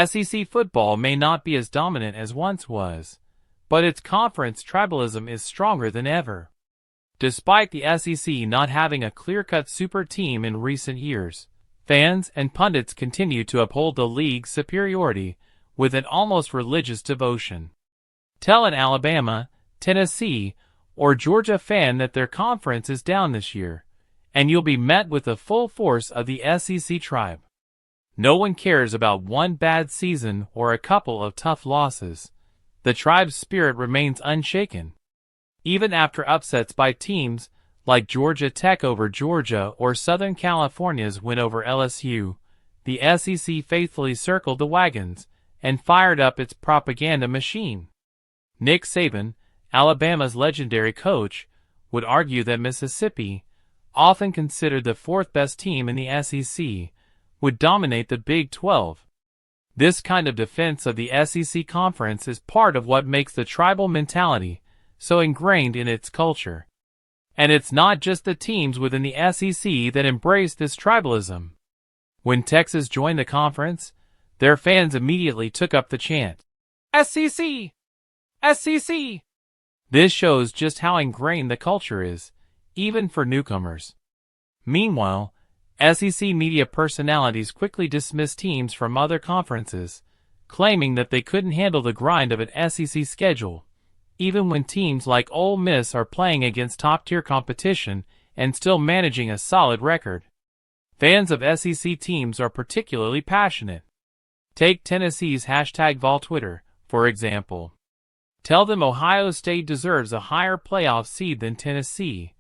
SEC football may not be as dominant as once was, but its conference tribalism is stronger than ever. Despite the SEC not having a clear-cut super team in recent years, fans and pundits continue to uphold the league's superiority with an almost religious devotion. Tell an Alabama, Tennessee, or Georgia fan that their conference is down this year, and you'll be met with the full force of the SEC tribe. No one cares about one bad season or a couple of tough losses. The tribe's spirit remains unshaken. Even after upsets by teams like Georgia Tech over Georgia or Southern California's win over LSU, the SEC faithfully circled the wagons and fired up its propaganda machine. Nick Saban, Alabama's legendary coach, would argue that Mississippi, often considered the fourth-best team in the SEC, would dominate the Big 12. This kind of defense of the SEC conference is part of what makes the tribal mentality so ingrained in its culture. And it's not just the teams within the SEC that embrace this tribalism. When Texas joined the conference, their fans immediately took up the chant, SEC! SEC! This shows just how ingrained the culture is, even for newcomers. Meanwhile, SEC media personalities quickly dismissed teams from other conferences, claiming that they couldn't handle the grind of an SEC schedule, even when teams like Ole Miss are playing against top-tier competition and still managing a solid record. Fans of SEC teams are particularly passionate. Take Tennessee's #VolTwitter, for example. Tell them Ohio State deserves a higher playoff seed than Tennessee,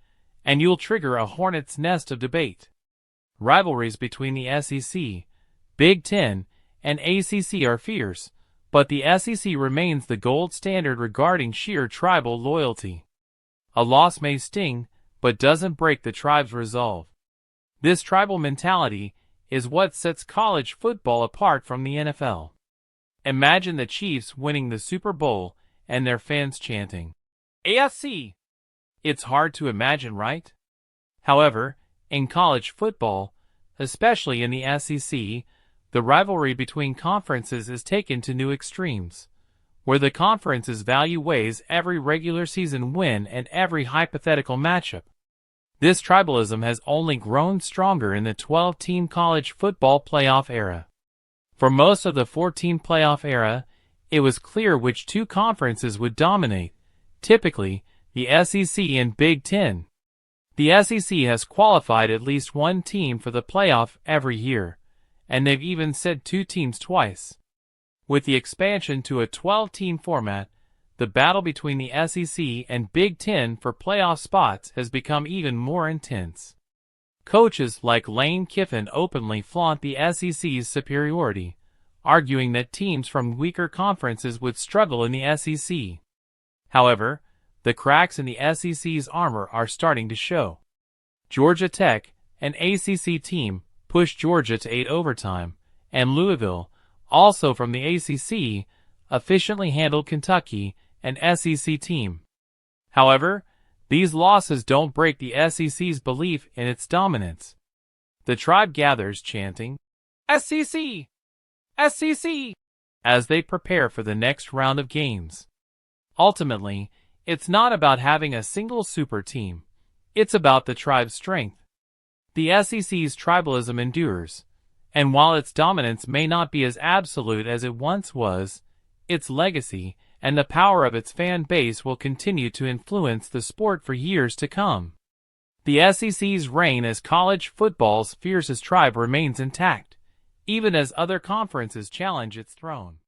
and you'll trigger a hornet's nest of debate. Rivalries between the SEC, Big Ten, and ACC are fierce, but the SEC remains the gold standard regarding sheer tribal loyalty. A loss may sting, but doesn't break the tribe's resolve. This tribal mentality is what sets college football apart from the NFL. Imagine the Chiefs winning the Super Bowl and their fans chanting, AFC! It's hard to imagine, right? However, in college football, especially in the SEC, the rivalry between conferences is taken to new extremes, where the conference's value weighs every regular season win and every hypothetical matchup. This tribalism has only grown stronger in the 12-team college football playoff era. For most of the 14 playoff era, it was clear which two conferences would dominate, typically the SEC and Big Ten. The SEC has qualified at least one team for the playoff every year, and they've even said two teams twice. With the expansion to a 12-team format, the battle between the SEC and Big Ten for playoff spots has become even more intense. Coaches like Lane Kiffin openly flaunt the SEC's superiority, arguing that teams from weaker conferences would struggle in the SEC. However, the cracks in the SEC's armor are starting to show. Georgia Tech, an ACC team, pushed Georgia to 8 overtime, and Louisville, also from the ACC, efficiently handled Kentucky, an SEC team. However, these losses don't break the SEC's belief in its dominance. The tribe gathers chanting, SEC! SEC! as they prepare for the next round of games. Ultimately, it's not about having a single super team. It's about the tribe's strength. The SEC's tribalism endures, and while its dominance may not be as absolute as it once was, its legacy and the power of its fan base will continue to influence the sport for years to come. The SEC's reign as college football's fiercest tribe remains intact, even as other conferences challenge its throne.